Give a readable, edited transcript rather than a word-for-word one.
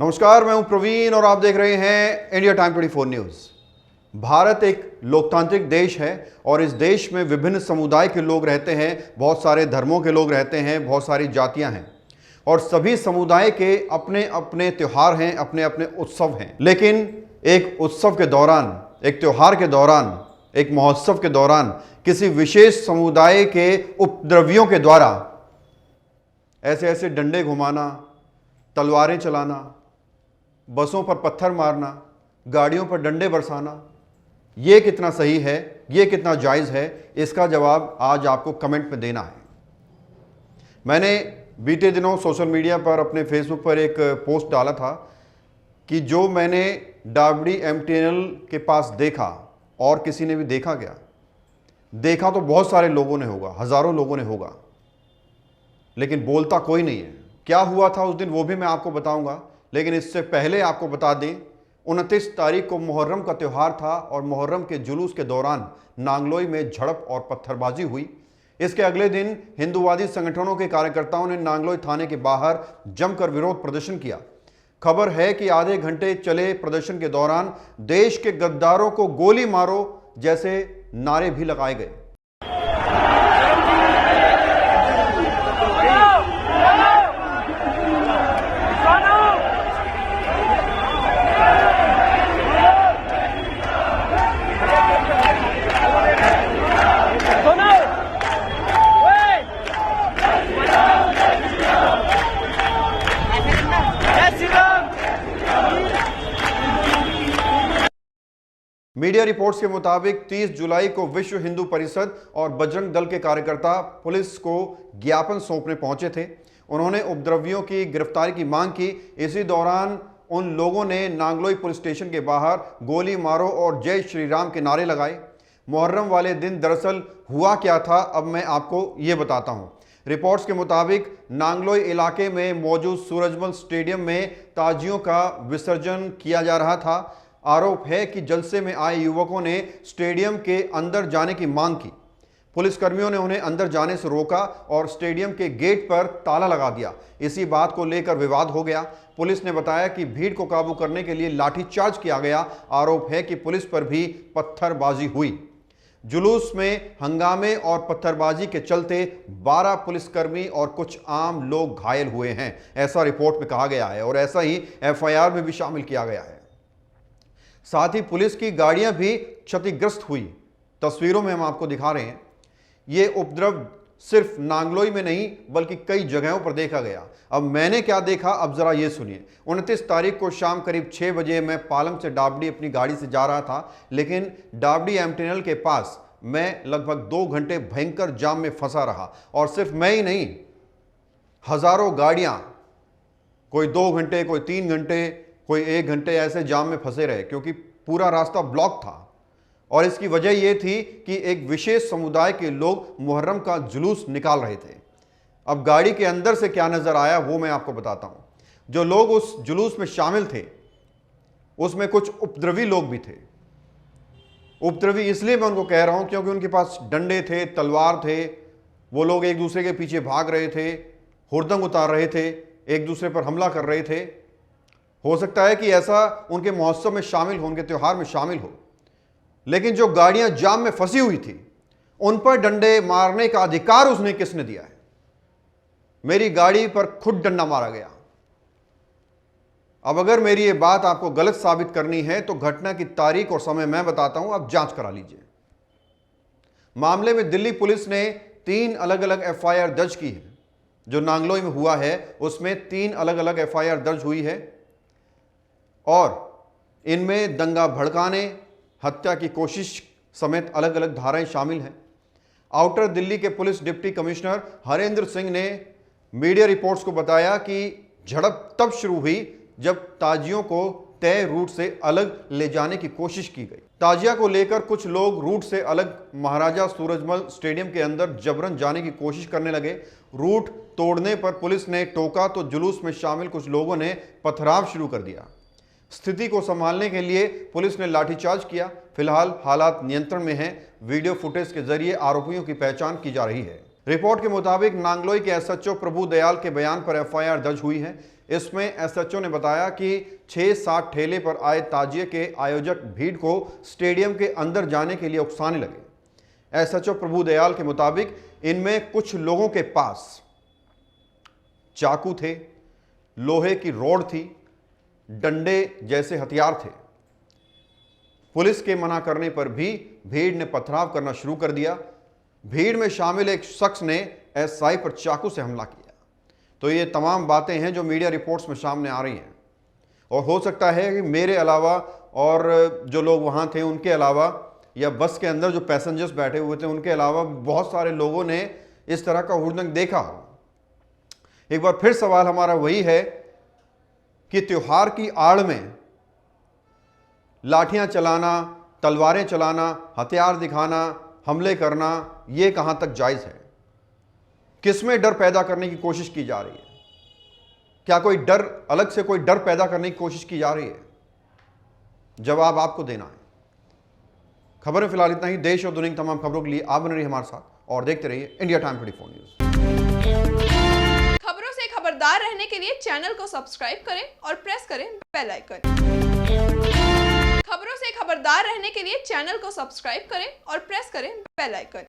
नमस्कार, मैं हूं प्रवीण और आप देख रहे हैं इंडिया टाइम 24 न्यूज। भारत एक लोकतांत्रिक देश है और इस देश में विभिन्न समुदाय के लोग रहते हैं, बहुत सारे धर्मों के लोग रहते हैं, बहुत सारी जातियां हैं और सभी समुदाय के अपने अपने त्यौहार हैं, अपने अपने उत्सव हैं। लेकिन एक उत्सव के दौरान, एक त्यौहार के दौरान, एक महोत्सव के दौरान किसी विशेष समुदाय के उपद्रवियों के द्वारा ऐसे ऐसे डंडे घुमाना, तलवारें चलाना, बसों पर पत्थर मारना, गाड़ियों पर डंडे बरसाना, ये कितना सही है, ये कितना जायज़ है, इसका जवाब आज आपको कमेंट में देना है। मैंने बीते दिनों सोशल मीडिया पर अपने फेसबुक पर एक पोस्ट डाला था कि जो मैंने डाबडी एमटीएनएल के पास देखा और किसी ने भी देखा क्या? देखा तो बहुत सारे लोगों ने होगा, हज़ारों लोगों ने होगा, लेकिन बोलता कोई नहीं है। क्या हुआ था उस दिन वो भी मैं आपको बताऊंगा, लेकिन इससे पहले आपको बता दें 29 तारीख को मुहर्रम का त्यौहार था और मुहर्रम के जुलूस के दौरान नांगलोई में झड़प और पत्थरबाजी हुई। इसके अगले दिन हिंदूवादी संगठनों के कार्यकर्ताओं ने नांगलोई थाने के बाहर जमकर विरोध प्रदर्शन किया। खबर है कि आधे घंटे चले प्रदर्शन के दौरान देश के गद्दारों को गोली मारो जैसे नारे भी लगाए गए। मीडिया रिपोर्ट्स के मुताबिक 30 जुलाई को विश्व हिंदू परिषद और बजरंग दल के कार्यकर्ता पुलिस को ज्ञापन सौंपने पहुंचे थे। उन्होंने उपद्रवियों की गिरफ्तारी की मांग की। इसी दौरान उन लोगों ने नांगलोई पुलिस स्टेशन के बाहर गोली मारो और जय श्री राम के नारे लगाए। मुहर्रम वाले दिन दरअसल हुआ क्या था, अब मैं आपको ये बताता हूँ। रिपोर्ट्स के मुताबिक नांगलोई इलाके में मौजूद सूरजमल स्टेडियम में ताजियों का विसर्जन किया जा रहा था। आरोप है कि जलसे में आए युवकों ने स्टेडियम के अंदर जाने की मांग की। पुलिसकर्मियों ने उन्हें अंदर जाने से रोका और स्टेडियम के गेट पर ताला लगा दिया। इसी बात को लेकर विवाद हो गया। पुलिस ने बताया कि भीड़ को काबू करने के लिए लाठीचार्ज किया गया। आरोप है कि पुलिस पर भी पत्थरबाजी हुई। जुलूस में हंगामे और पत्थरबाजी के चलते 12 पुलिसकर्मी और कुछ आम लोग घायल हुए हैं, ऐसा रिपोर्ट में कहा गया है और ऐसा ही एफआईआर में भी शामिल किया गया है। साथ ही पुलिस की गाड़ियां भी क्षतिग्रस्त हुई। तस्वीरों में हम आपको दिखा रहे हैं। ये उपद्रव सिर्फ नांगलोई में नहीं बल्कि कई जगहों पर देखा गया। अब मैंने क्या देखा, अब जरा ये सुनिए। 29 तारीख को शाम करीब 6 बजे मैं पालम से डाबडी अपनी गाड़ी से जा रहा था, लेकिन डाबडी एमटीएनएल के पास मैं लगभग 2 घंटे भयंकर जाम में फंसा रहा। और सिर्फ मैं ही नहीं, हजारों गाड़ियां, कोई 2 घंटे, कोई 3 घंटे, कोई 1 घंटे ऐसे जाम में फंसे रहे, क्योंकि पूरा रास्ता ब्लॉक था। और इसकी वजह यह थी कि एक विशेष समुदाय के लोग मुहर्रम का जुलूस निकाल रहे थे। अब गाड़ी के अंदर से क्या नजर आया वो मैं आपको बताता हूं। जो लोग उस जुलूस में शामिल थे उसमें कुछ उपद्रवी लोग भी थे। उपद्रवी इसलिए मैं उनको कह रहा हूं क्योंकि उनके पास डंडे थे, तलवार थे। वो लोग एक दूसरे के पीछे भाग रहे थे, हुड़दंग उतार रहे थे, एक दूसरे पर हमला कर रहे थे। हो सकता है कि ऐसा उनके महोत्सव में शामिल हो, उनके त्यौहार में शामिल हो। लेकिन जो गाड़ियां जाम में फंसी हुई थी उन पर डंडे मारने का अधिकार उसने किसने दिया है? मेरी गाड़ी पर खुद डंडा मारा गया। अब अगर मेरी ये बात आपको गलत साबित करनी है तो घटना की तारीख और समय मैं बताता हूं, आप जांच करा लीजिए। मामले में दिल्ली पुलिस ने 3 अलग अलग एफआईआर दर्ज की है। जो नांगलोई में हुआ है उसमें 3 अलग अलग एफआईआर दर्ज हुई है और इनमें दंगा भड़काने, हत्या की कोशिश समेत अलग अलग धाराएं शामिल हैं। आउटर दिल्ली के police deputy commissioner Harendra Singh ने मीडिया रिपोर्ट्स को बताया कि झड़प तब शुरू हुई जब ताजियों को तय रूट से अलग ले जाने की कोशिश की गई। ताजिया को लेकर कुछ लोग रूट से अलग महाराजा सूरजमल स्टेडियम के अंदर जबरन जाने की कोशिश करने लगे। रूट तोड़ने पर पुलिस ने टोका तो जुलूस में शामिल कुछ लोगों ने पथराव शुरू कर दिया। स्थिति को संभालने के लिए पुलिस ने लाठीचार्ज किया। फिलहाल हालात नियंत्रण में हैं। वीडियो फुटेज के जरिए आरोपियों की पहचान की जा रही है। रिपोर्ट के मुताबिक नांगलोई के एसएचओ प्रभु दयाल के बयान पर एफआईआर दर्ज हुई है। इसमें एसएचओ ने बताया कि 6-7 ठेले पर आए ताजिए के आयोजक भीड़ को स्टेडियम के अंदर जाने के लिए उकसाने लगे। एसएचओ प्रभु दयाल के मुताबिक इनमें कुछ लोगों के पास चाकू थे, लोहे की रॉड थी, डंडे जैसे हथियार थे। पुलिस के मना करने पर भी भीड़ ने पथराव करना शुरू कर दिया। भीड़ में शामिल एक शख्स ने एसआई पर चाकू से हमला किया। तो ये तमाम बातें हैं जो मीडिया रिपोर्ट्स में सामने आ रही हैं, और हो सकता है कि मेरे अलावा और जो लोग वहां थे उनके अलावा, या बस के अंदर जो पैसेंजर्स बैठे हुए थे उनके अलावा बहुत सारे लोगों ने इस तरह का हुड़दंग देखा हो। एक बार फिर सवाल हमारा वही है कि त्योहार की आड़ में लाठियां चलाना, तलवारें चलाना, हथियार दिखाना, हमले करना, यह कहां तक जायज है? किसमें डर पैदा करने की कोशिश की जा रही है? क्या कोई डर, अलग से कोई डर पैदा करने की कोशिश की जा रही है? जवाब आपको देना है। खबर में फिलहाल इतना ही। देश और दुनिया की तमाम खबरों के लिए आप बने रहिए हमारे साथ और देखते रहिए इंडिया टाइम 24 न्यूज। खबरों से खबरदार रहने के लिए चैनल को सब्सक्राइब करें और प्रेस करें बेल आइकन। खबरों से खबरदार रहने के लिए चैनल को सब्सक्राइब करें और प्रेस करें बेल आइकन।